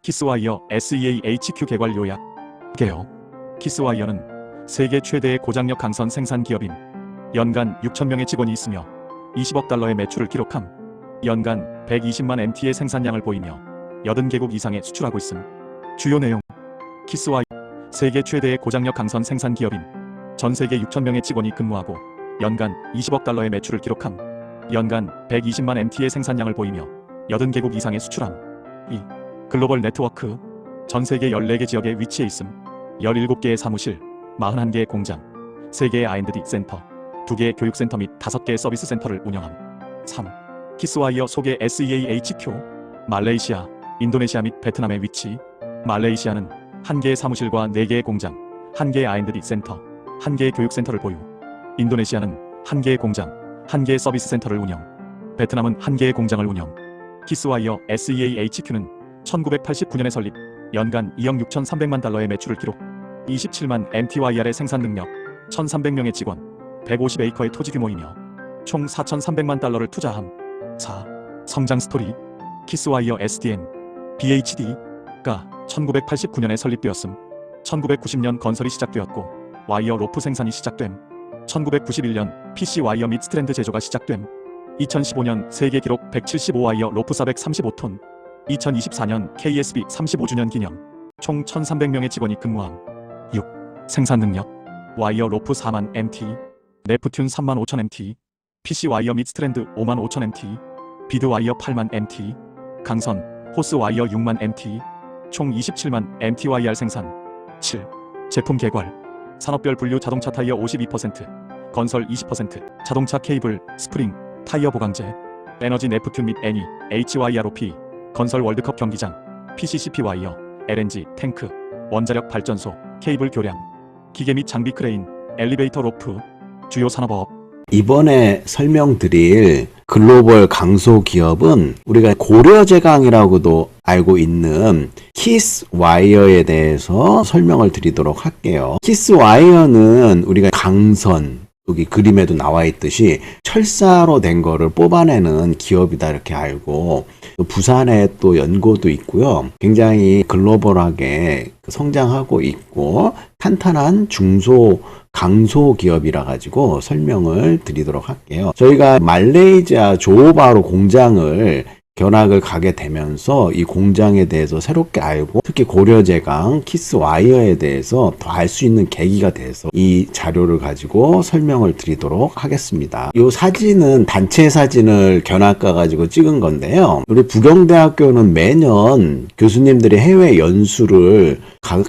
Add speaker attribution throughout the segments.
Speaker 1: 키스와이어 SEA-HQ 개괄 요약 개요. 키스와이어는 세계 최대의 고장력 강선 생산 기업임. 연간 6,000명의 직원이 있으며 20억 달러의 매출을 기록함. 연간 120만 MT의 생산량을 보이며 80개국 이상에 수출하고 있음. 주요 내용. 키스와이어 세계 최대의 고장력 강선 생산 기업임. 전 세계 6,000명의 직원이 근무하고 연간 20억 달러의 매출을 기록함. 연간 120만 MT의 생산량을 보이며 80개국 이상에 수출함. 2. 글로벌 네트워크. 전 세계 14개 지역에 위치해 있음. 17개의 사무실, 41개의 공장, 3개의 R&D 센터, 2개의 교육센터 및 5개의 서비스 센터를 운영함. 3. 키스와이어 소개 SEA-HQ. 말레이시아, 인도네시아 및 베트남의 위치. 말레이시아는 1개의 사무실과 4개의 공장, 1개의 R&D 센터, 1개의 교육센터를 보유. 인도네시아는 1개의 공장, 1개의 서비스 센터를 운영. 베트남은 1개의 공장을 운영. 키스와이어 SEA-HQ는 1989년에 설립, 연간 2억 6,300만 달러의 매출을 기록, 27만 MTYR의 생산 능력, 1,300명의 직원, 150에이커의 토지 규모이며 총 4,300만 달러를 투자함. 4. 성장 스토리. 키스와이어 SDN, BHD가 1989년에 설립되었음. 1990년 건설이 시작되었고 와이어 로프 생산이 시작됨. 1991년 PC 와이어 및 스트랜드 제조가 시작됨. 2015년 세계 기록 175와이어 로프 435톤. 2024년 KSB 35주년 기념. 총 1,300명의 직원이 근무함. 6. 생산 능력. 와이어 로프 4만 MT, 네프튠 3만 5천 MT, PC 와이어 및 스트랜드 5만 5천 MT, 비드 와이어 8만 MT, 강선, 호스 와이어 6만 MT, 총 27만 MTYR 생산. 7. 제품 개괄. 산업별 분류 자동차 타이어 52%, 건설 20%, 자동차 케이블, 스프링, 타이어 보강제, 에너지 네프튠 및 애니, HYROP, 건설 월드컵 경기장, PCCP 와이어, LNG, 탱크, 원자력 발전소, 케이블 교량, 기계 및 장비 크레인, 엘리베이터 로프. 주요 산업업.
Speaker 2: 이번에 설명드릴 글로벌 강소 기업은 우리가 고려제강이라고도 알고 있는 키스와이어에 대해서 설명을 드리도록 할게요. 키스와이어는 우리가 강선, 여기 그림에도 나와 있듯이 철사로 된 거를 뽑아내는 기업이다 이렇게 알고, 부산에 또 연고도 있고요. 굉장히 글로벌하게 성장하고 있고 탄탄한 중소 강소 기업이라 가지고 설명을 드리도록 할게요. 저희가 말레이시아 조호바루 공장을 견학을 가게 되면서 이 공장에 대해서 새롭게 알고, 특히 고려제강, 키스와이어에 대해서 더 알 수 있는 계기가 돼서 이 자료를 가지고 설명을 드리도록 하겠습니다. 이 사진은 단체 사진을 견학 가가지고 찍은 건데요. 우리 부경대학교는 매년 교수님들이 해외 연수를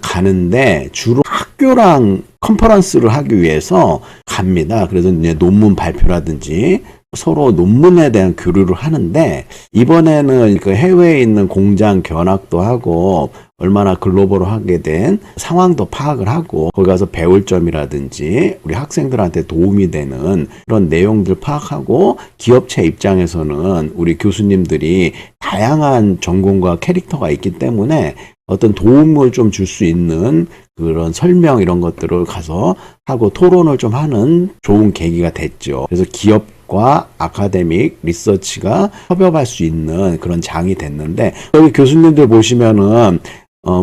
Speaker 2: 가는데 주로 학교랑 컨퍼런스를 하기 위해서 갑니다. 그래서 이제 논문 발표라든지 서로 논문에 대한 교류를 하는데, 이번에는 그 해외에 있는 공장 견학도 하고 얼마나 글로벌하게 된 상황도 파악을 하고 거기 가서 배울 점이라든지 우리 학생들한테 도움이 되는 그런 내용들 파악하고, 기업체 입장에서는 우리 교수님들이 다양한 전공과 캐릭터가 있기 때문에 어떤 도움을 좀 줄 수 있는 그런 설명 이런 것들을 가서 하고 토론을 좀 하는 좋은 계기가 됐죠. 그래서 기업과 아카데믹 리서치가 협업할 수 있는 그런 장이 됐는데, 여기 교수님들 보시면은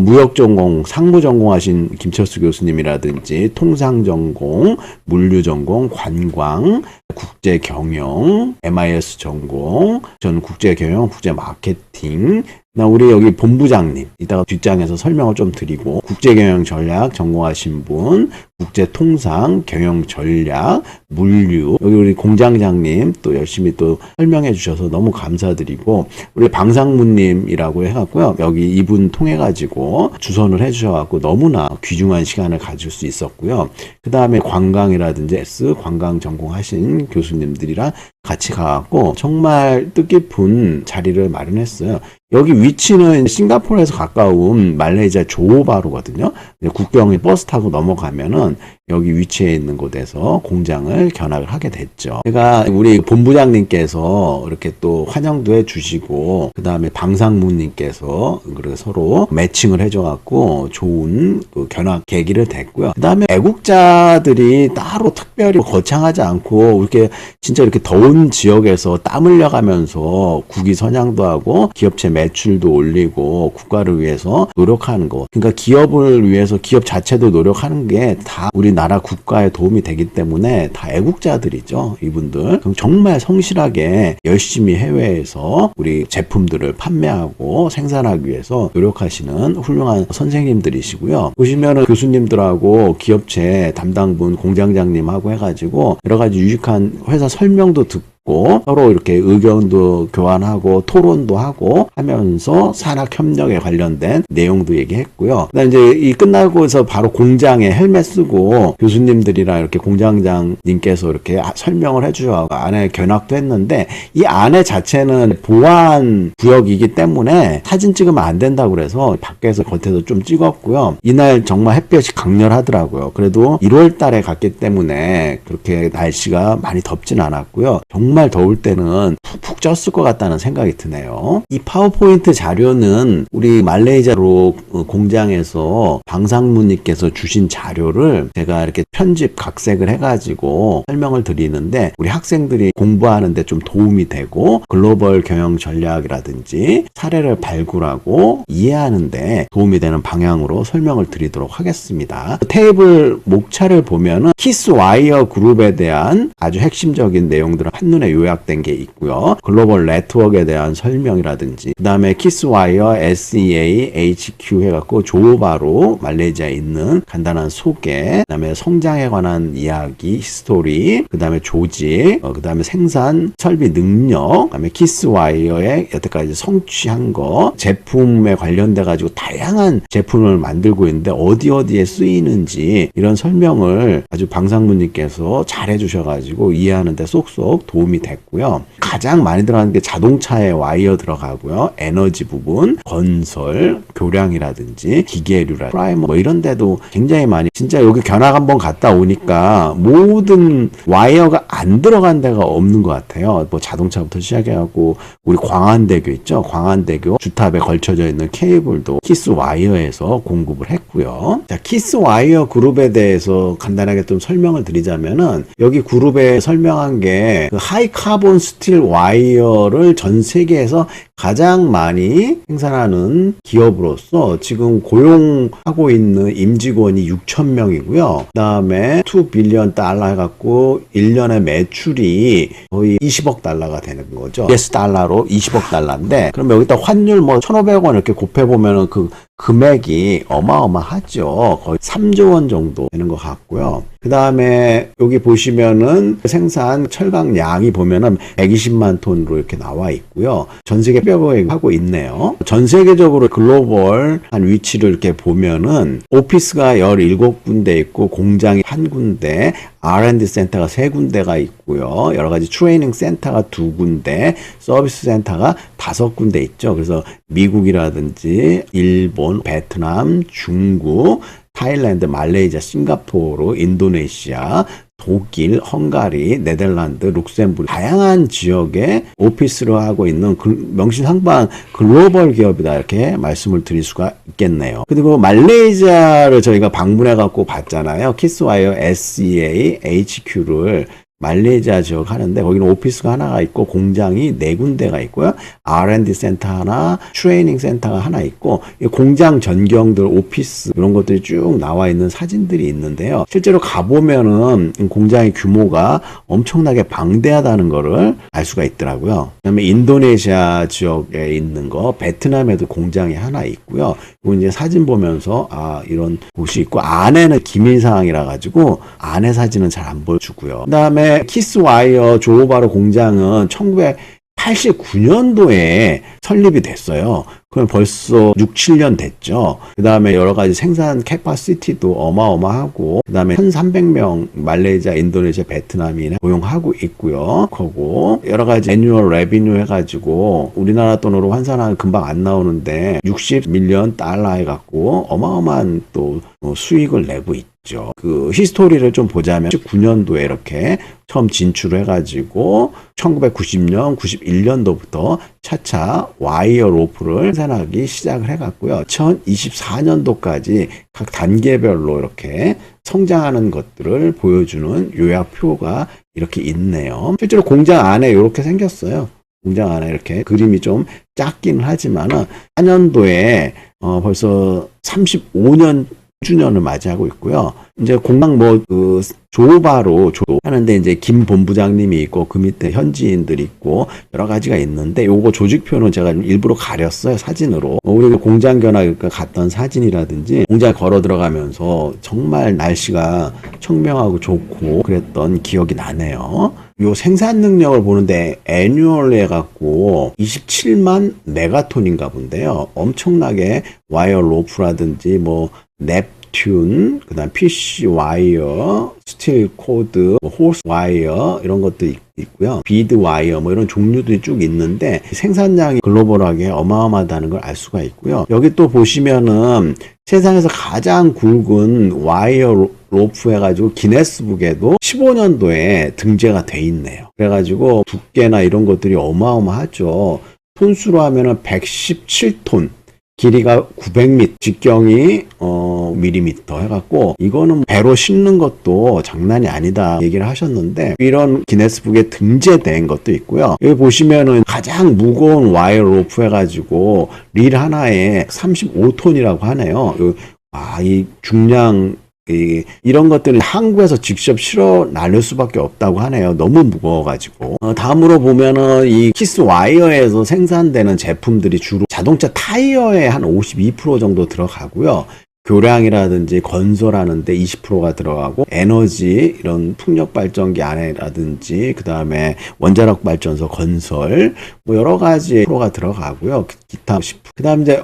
Speaker 2: 무역 전공, 상무 전공하신 김철수 교수님이라든지 통상 전공, 물류 전공, 관광, 국제 경영, MIS 전공, 저는 국제 경영, 국제 마케팅, 우리 여기 본부장님, 이따가 뒷장에서 설명을 좀 드리고, 국제경영 전략 전공하신 분, 국제통상, 경영 전략, 물류, 여기 우리 공장장님 또 열심히 또 설명해 주셔서 너무 감사드리고, 우리 방상무님이라고 해갖고요, 여기 이분 통해가지고 주선을 해주셔갖고 너무나 귀중한 시간을 가질 수 있었고요. 그 다음에 관광이라든지 관광 전공하신 교수님들이랑 같이 가갖고 정말 뜻깊은 자리를 마련했어요. 여기 위치는 싱가포르에서 가까운 말레이시아 조호바루거든요. 국경에 버스 타고 넘어가면은 여기 위치해 있는 곳에서 공장을 견학을 하게 됐죠. 제가 우리 본부장님께서 이렇게 또 환영도 해주시고 그 다음에 방상무님께서 그리고 서로 매칭을 해줘갖고 좋은 그 견학 계기를 됐고요. 그 다음에 애국자들이 따로 특별히 거창하지 않고 이렇게 진짜 이렇게 더운 지역에서 땀 흘려가면서 국위 선양도 하고 기업체 매출도 올리고 국가를 위해서 노력하는 거. 그러니까 기업을 위해서 기업 자체도 노력하는 게 다 우리나라 국가에 도움이 되기 때문에 다 애국자들이죠. 이분들 정말 성실하게 열심히 해외에서 우리 제품들을 판매하고 생산하기 위해서 노력하시는 훌륭한 선생님들이시고요. 보시면은 교수님들하고 기업체 담당분 공장장님하고 해가지고 여러 가지 유익한 회사 설명도 듣고 서로 이렇게 의견도 교환하고 토론도 하고 하면서 산학협력에 관련된 내용도 얘기했고요. 그다음에 이제 이 끝나고서 바로 공장에 헬멧 쓰고 교수님들이랑 이렇게 공장장님께서 이렇게 설명을 해주셔서 안에 견학도 했는데 이 안에 자체는 보안 구역이기 때문에 사진 찍으면 안 된다고 그래서 밖에서 겉에서 좀 찍었고요. 이날 정말 햇볕이 강렬하더라고요. 그래도 1월 달에 갔기 때문에 그렇게 날씨가 많이 덥진 않았고요. 정말 더울 때는 푹푹 쪘을 것 같다는 생각이 드네요. 이 파워포인트 자료는 우리 말레이시아로 공장에서 방상무님께서 주신 자료를 제가 이렇게 편집 각색을 해가지고 설명을 드리는데 우리 학생들이 공부하는데 좀 도움이 되고 글로벌 경영 전략이라든지 사례를 발굴하고 이해하는데 도움이 되는 방향으로 설명을 드리도록 하겠습니다. 테이블 목차를 보면은 키스와이어 그룹에 대한 아주 핵심적인 내용들은 한눈에 요약된 게 있고요. 글로벌 네트워크에 대한 설명이라든지 그 다음에 키스와이어 SEA HQ 해갖고 조바로 말레이시아에 있는 간단한 소개, 그 다음에 성장에 관한 이야기, 히스토리, 그 다음에 조직, 그 다음에 생산 설비 능력, 그 다음에 키스와이어의 여태까지 성취한 거, 제품에 관련돼 가지고 다양한 제품을 만들고 있는데 어디에 쓰이는지 이런 설명을 아주 방상무님께서 잘 해주셔가지고 이해하는데 쏙쏙 도움이 됐고요. 가장 많이 들어가는 게 자동차에 와이어 들어가고요. 에너지 부분, 건설, 교량이라든지 기계류라 프라이머 뭐 이런 데도 굉장히 많이 진짜 여기 견학 한번 갔다 오니까 모든 와이어가 안 들어간 데가 없는 것 같아요. 뭐 자동차부터 시작해갖고 우리 광안대교 있죠. 광안대교 주탑에 걸쳐져 있는 케이블도 키스와이어에서 공급을 했고요. 자, 키스와이어 그룹에 대해서 간단하게 좀 설명을 드리자면은 여기 그룹에 설명한 게 그 하이 카본 스틸 와이어를 전 세계에서 가장 많이 생산하는 기업으로서 지금 고용하고 있는 임직원이 6,000명이고요. 그 다음에 2 빌리언 달러 해갖고 1년의 매출이 거의 20억 달러가 되는 거죠. US 달러로 20억 달러인데 그럼 여기다 환율 뭐 1,500원 이렇게 곱해보면은 그 금액이 어마어마하죠. 거의 3조 원 정도 되는 것 같고요. 그 다음에 여기 보시면은 생산 철강 양이 보면은 120만 톤으로 이렇게 나와 있고요. 전 세계 뼈가 하고 있네요. 전 세계적으로 글로벌 한 위치를 이렇게 보면은 오피스가 17군데 있고 공장이 1군데, R&D 센터가 3군데가 있고요. 여러 가지 트레이닝 센터가 2군데, 서비스 센터가 5군데 있죠. 그래서 미국이라든지 일본, 베트남, 중국, 타일랜드, 말레이시아, 싱가포르, 인도네시아, 독일, 헝가리, 네덜란드, 룩셈부르 다양한 지역에 오피스를 하고 있는 명실상부한 글로벌 기업이다 이렇게 말씀을 드릴 수가 있겠네요. 그리고 말레이시아를 저희가 방문해 갖고 봤잖아요. 키스와이어 SEA HQ를 말레이시아 지역 하는데 거기는 오피스가 하나가 있고 공장이 4군데가 있고요. R&D 센터 하나, 트레이닝 센터가 하나 있고 공장 전경들 오피스 이런 것들이 쭉 나와 있는 사진들이 있는데요. 실제로 가보면은 공장의 규모가 엄청나게 방대하다는 거를 알 수가 있더라고요. 그다음에 인도네시아 지역에 있는 거, 베트남에도 공장이 하나 있고요. 이거 이제 사진 보면서 이런 곳이 있고 안에는 기밀사항이라 가지고 안에 사진은 잘 안 보여주고요. 그다음에 키스와이어 조호바르 공장은 1989년도에 설립이 됐어요. 그럼 벌써 6, 7년 됐죠. 그 다음에 여러 가지 생산 캐파시티도 어마어마하고, 그 다음에 1,300명 말레이시아, 인도네시아, 베트남인에 고용하고 있고요. 그리고 여러 가지 애뉴얼 레비뉴 해가지고 우리나라 돈으로 환산하면 금방 안 나오는데 60밀리언 달러 해갖고 어마어마한 또 수익을 내고 있죠. 있죠. 그 히스토리를 좀 보자면 19년도에 이렇게 처음 진출을 해가지고 1990년, 91년도부터 차차 와이어 로프를 생산하기 시작을 해갔고요. 2024년도까지 각 단계별로 이렇게 성장하는 것들을 보여주는 요약표가 이렇게 있네요. 실제로 공장 안에 이렇게 생겼어요. 공장 안에 이렇게 그림이 좀 작기는 하지만은 4년도에 벌써 35년 주년을 맞이하고 있고요. 이제 공장 조바로 하는데 이제 김 본부장님이 있고 그 밑에 현지인들이 있고 여러 가지가 있는데 요거 조직표는 제가 일부러 가렸어요. 사진으로. 우리가 공장 견학 갔던 사진이라든지 공장에 걸어 들어가면서 정말 날씨가 청명하고 좋고 그랬던 기억이 나네요. 요 생산 능력을 보는데 애뉴얼 해갖고 27만 메가톤인가 본데요. 엄청나게 와이어 로프라든지 넵튠, 그 다음 PC 와이어, 스틸 코드, 호스 와이어 이런 것도 있고요. 비드 와이어 이런 종류들이 쭉 있는데 생산량이 글로벌하게 어마어마하다는 걸 알 수가 있고요. 여기 또 보시면은 세상에서 가장 굵은 와이어 로프 해가지고 기네스북에도 15년도에 등재가 돼 있네요. 그래가지고 두께나 이런 것들이 어마어마하죠. 톤수로 하면은 117톤. 길이가 900m, 직경이 밀리미터 해갖고 이거는 배로 싣는 것도 장난이 아니다 얘기를 하셨는데 이런 기네스북에 등재된 것도 있고요. 여기 보시면은 가장 무거운 와이어 로프 해가지고 릴 하나에 35톤이라고 하네요. 이 중량 이런 것들은 한국에서 직접 실어 나눌 수밖에 없다고 하네요. 너무 무거워가지고. 다음으로 보면은 이 키스 와이어에서 생산되는 제품들이 주로 자동차 타이어에 한 52% 정도 들어가고요. 교량이라든지 건설하는데 20%가 들어가고 에너지 이런 풍력 발전기 안에라든지 그 다음에 원자력 발전소 건설 여러 가지 프로가 들어가고요. 기타 그 다음에 이제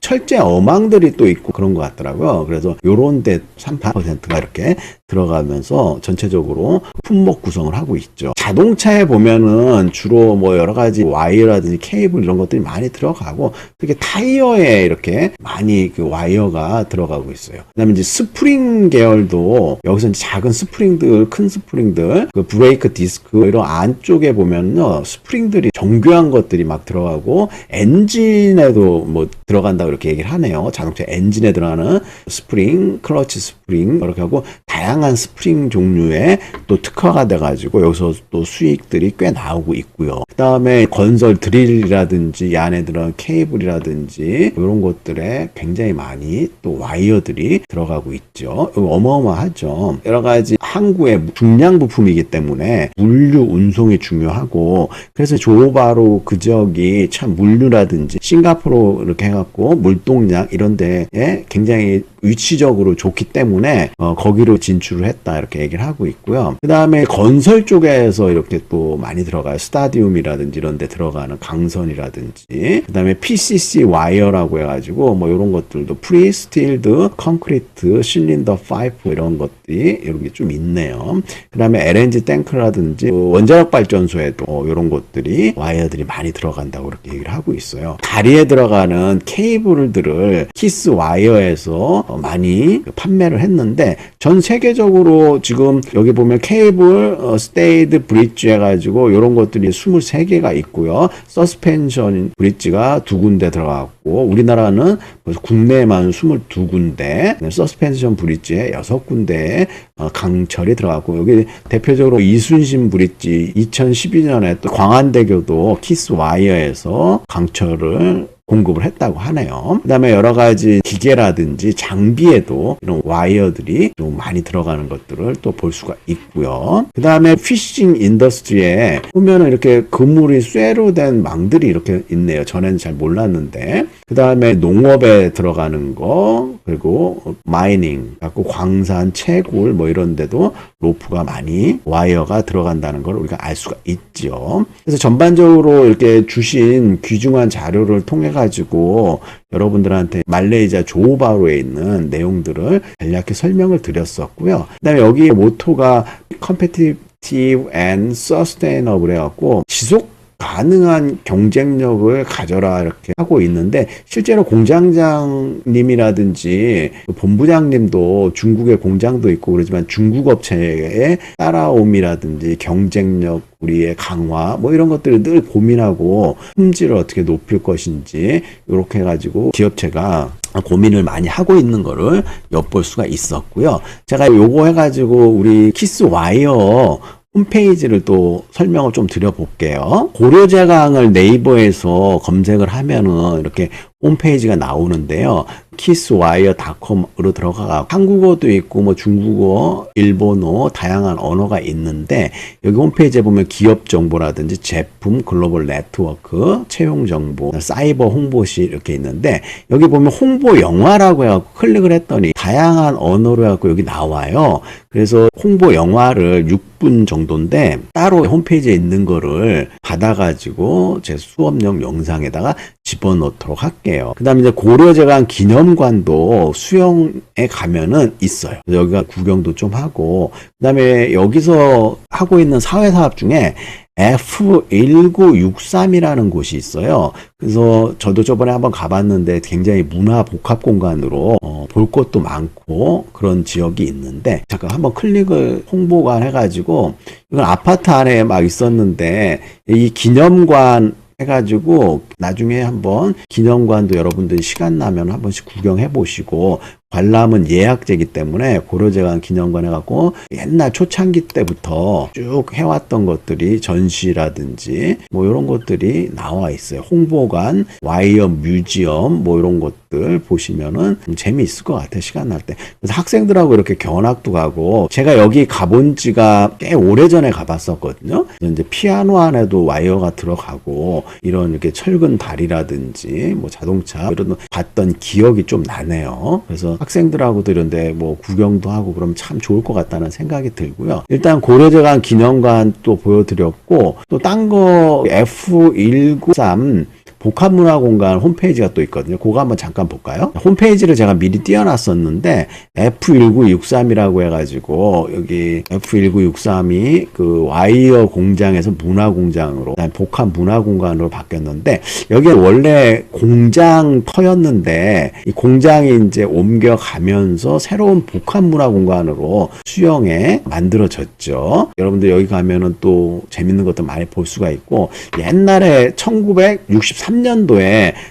Speaker 2: 철제 어망들이 또 있고 그런 것 같더라고요. 그래서 요런 데 38%가 이렇게 들어가면서 전체적으로 품목 구성을 하고 있죠. 자동차에 보면은 주로 여러 가지 와이어라든지 케이블 이런 것들이 많이 들어가고 특히 타이어에 이렇게 많이 그 와이어가 들어가고 있어요. 그 다음에 이제 스프링 계열도 여기서 이제 작은 스프링들, 큰 스프링들, 그 브레이크 디스크 이런 안쪽에 보면요. 스프링들이 정교한 것들이 막 들어가고 엔진에도 들어간다고 이렇게 얘기를 하네요. 자동차 엔진에 들어가는 스프링, 클러치 스프링 이렇게 하고 다양한 스프링 종류에 또 특화가 돼가지고 여기서 또 수익들이 꽤 나오고 있고요. 그 다음에 건설 드릴이라든지 이 안에 들어간 케이블이라든지 이런 것들에 굉장히 많이 또 와이어들이 들어가고 있죠. 어마어마하죠. 여러 가지 항구의 중량 부품이기 때문에 물류 운송이 중요하고 그래서 조바로 그 지역이 참 물류라든지 싱가포르 이렇게 해갖고 물동량 이런 데에 굉장히 위치적으로 좋기 때문에 거기로 진출을 했다 이렇게 얘기를 하고 있고요. 그 다음에 건설 쪽에서 이렇게 또 많이 들어가요. 스타디움이라든지 이런 데 들어가는 강선이라든지 그 다음에 PCC 와이어라고 해가지고 이런 것들도 프리스틸드 콘크리트 실린더 파이프 이런 것들이 이런 게 좀 있네요. 그 다음에 LNG 탱크라든지 원자력 발전소에도 이런 것들이 와이어들이 많이 들어간다고 이렇게 얘기를 하고 있어요. 다리에 들어가는 케이블들을 키스 와이어에서 많이 판매를 했는데 전 세계적으로 지금 여기 보면 케이블 스테이드 브릿지 해가지고 이런 것들이 23개가 있고요. 서스펜션 브릿지가 2군데 들어갔고 우리나라는 벌써 국내에만 22군데 서스펜션 브릿지에 6군데에 강철이 들어갔고 여기 대표적으로 이순신 브릿지 2012년에 또 광안대교도 키스 와이어에서 강철을 공급을 했다고 하네요. 그 다음에 여러 가지 기계라든지 장비에도 이런 와이어들이 좀 많이 들어가는 것들을 또 볼 수가 있고요. 그 다음에 피싱 인더스트리에 보면은 이렇게 그물이 쇠로 된 망들이 이렇게 있네요. 전에는 잘 몰랐는데. 그 다음에 농업에 들어가는 거, 그리고 마이닝, 갖고 광산, 채굴 이런 데도 로프가 많이 와이어가 들어간다는 걸 우리가 알 수가 있죠. 그래서 전반적으로 이렇게 주신 귀중한 자료를 통해 가지고 여러분들한테 말레이시아 조호바루에 있는 내용들을 간략히 설명을 드렸었고요. 그다음에 여기 모토가 Competitive and Sustainable 해갖고 지속 가능한 경쟁력을 가져라 이렇게 하고 있는데 실제로 공장장님이라든지 본부장님도 중국에 공장도 있고 그러지만 중국 업체의 따라옴이라든지 경쟁력 우리의 강화 뭐 이런 것들을 늘 고민하고 품질을 어떻게 높일 것인지 이렇게 해가지고 기업체가 고민을 많이 하고 있는 거를 엿볼 수가 있었고요. 제가 요거 해가지고 우리 키스와이어 홈페이지를 또 설명을 좀 드려볼게요. 고려제강을 네이버에서 검색을 하면은 이렇게 홈페이지가 나오는데요. kisswire.com으로 들어가 한국어도 있고 뭐 중국어, 일본어 다양한 언어가 있는데 여기 홈페이지에 보면 기업 정보라든지 제품, 글로벌 네트워크, 채용 정보, 사이버 홍보실 이렇게 있는데 여기 보면 홍보 영화라고 해갖고 클릭을 했더니 다양한 언어로 해갖고 여기 나와요. 그래서 홍보 영화를 6분 정도인데 따로 홈페이지에 있는 거를 받아가지고 제 수업용 영상에다가 집어넣도록 할게요. 그 다음에 이제 고려제강 기념관도 수영에 가면은 있어요. 여기가 구경도 좀 하고, 그 다음에 여기서 하고 있는 사회사업 중에 F1963이라는 곳이 있어요. 그래서 저도 저번에 한번 가봤는데 굉장히 문화 복합 공간으로 볼 것도 많고 그런 지역이 있는데 잠깐 한번 클릭을 홍보관 해가지고 이건 아파트 안에 막 있었는데 이 기념관 해가지고 나중에 한번 기념관도 여러분들이 시간 나면 한 번씩 구경해 보시고 관람은 예약제이기 때문에 고려제강 기념관 해갖고 옛날 초창기 때부터 쭉 해왔던 것들이 전시라든지 뭐 이런 것들이 나와 있어요. 홍보관, 와이어 뮤지엄 뭐 이런 것들 보시면은 재미있을 것 같아요. 시간 날 때. 그래서 학생들하고 이렇게 견학도 가고 제가 여기 가본 지가 꽤 오래전에 가봤었거든요. 그래서 이제 피아노 안에도 와이어가 들어가고 이런 이렇게 철근 다리라든지 뭐 자동차 이런 거 봤던 기억이 좀 나네요. 그래서 학생들하고도 이런데 뭐 구경도 하고 그러면 참 좋을 것 같다는 생각이 들고요. 일단 고려제강 기념관 또 보여드렸고 또 딴 거 F193 복합문화공간 홈페이지가 또 있거든요. 그거 한번 잠깐 볼까요? 홈페이지를 제가 미리 띄워놨었는데 F1963이라고 해가지고 여기 F1963이 그 와이어 공장에서 문화공장으로 복합문화공간으로 바뀌었는데 여기 원래 공장터였는데 이 공장이 이제 옮겨가면서 새로운 복합문화공간으로 수영에 만들어졌죠. 여러분들 여기 가면은 또 재밌는 것도 많이 볼 수가 있고 옛날에 1963년도에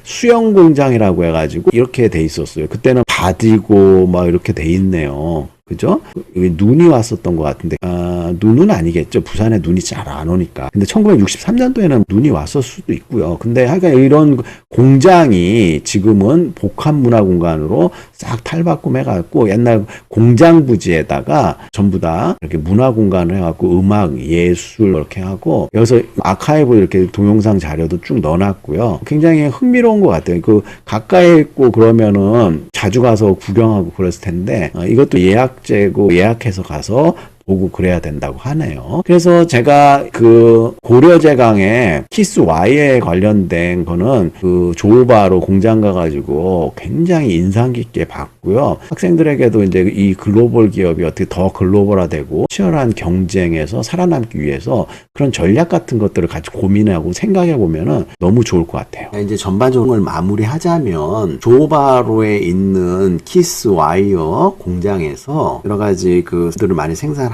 Speaker 2: 수영공장이라고 해가지고 이렇게 돼 있었어요. 그때는 바디고 막 이렇게 돼 있네요. 그죠? 여기 눈이 왔었던 것 같은데, 눈은 아니겠죠. 부산에 눈이 잘 안 오니까. 근데 1963년도에는 눈이 왔을 수도 있고요. 근데 하여간 이런 공장이 지금은 복합문화공간으로 싹 탈바꿈해갖고 옛날 공장 부지에다가 전부 다 이렇게 문화공간을 해갖고 음악, 예술 이렇게 하고 여기서 아카이브 이렇게 동영상 자료도 쭉 넣어놨고요. 굉장히 흥미로운 것 같아요. 그 가까이 있고 그러면은 자주 가서 구경하고 그랬을 텐데 이것도 예약제고 예약해서 가서 보고 그래야 된다고 하네요. 그래서 제가 그 고려제강의 키스와이에 관련된 거는 그 조바로 공장 가가지고 굉장히 인상 깊게 봤고요. 학생들에게도 이제 이 글로벌 기업이 어떻게 더 글로벌화되고 치열한 경쟁에서 살아남기 위해서 그런 전략 같은 것들을 같이 고민하고 생각해 보면은 너무 좋을 것 같아요. 이제 전반적으로 마무리하자면 조바로에 있는 키스와이어 공장에서 여러 가지 그들을 많이 생산하면서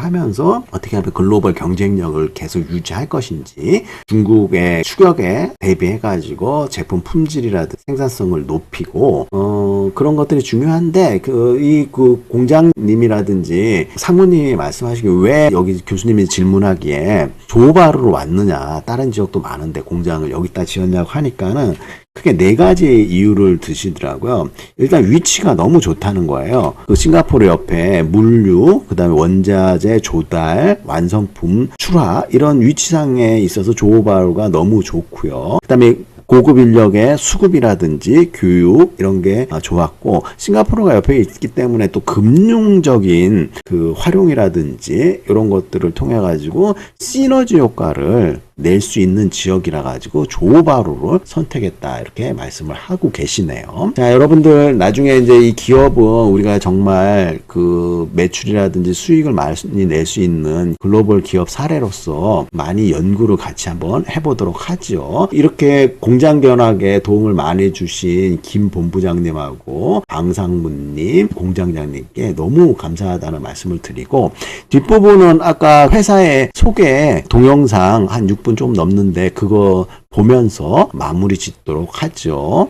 Speaker 2: 어떻게 하면 글로벌 경쟁력을 계속 유지할 것인지 중국의 추격에 대비해가지고 제품 품질이라든지 생산성을 높이고 그런 것들이 중요한데 그 공장님이라든지 상무님이 말씀하시기 왜 여기 교수님이 질문하기에 조바르로 왔느냐 다른 지역도 많은데 공장을 여기다 지었냐고 하니까는 크게 네 가지 이유를 드시더라고요. 일단 위치가 너무 좋다는 거예요. 그 싱가포르 옆에 물류, 그 다음에 원자재 조달, 완성품 출하 이런 위치상에 있어서 조호바루가 너무 좋고요. 그 다음에 고급 인력의 수급이라든지 교육 이런 게 좋았고 싱가포르가 옆에 있기 때문에 또 금융적인 그 활용이라든지 이런 것들을 통해 가지고 시너지 효과를 낼 수 있는 지역이라 가지고 조바로를 선택했다 이렇게 말씀을 하고 계시네요. 자, 여러분들 나중에 이제 이 기업은 우리가 정말 그 매출이라든지 수익을 많이 낼 수 있는 글로벌 기업 사례로서 많이 연구를 같이 한번 해보도록 하죠. 이렇게 공장 견학에 도움을 많이 주신 김 본부장님하고 방상무님 공장장님께 너무 감사하다는 말씀을 드리고, 뒷부분은 아까 회사의 소개 동영상 한 6분 좀 넘는데 그거 보면서 마무리 짓도록 하죠.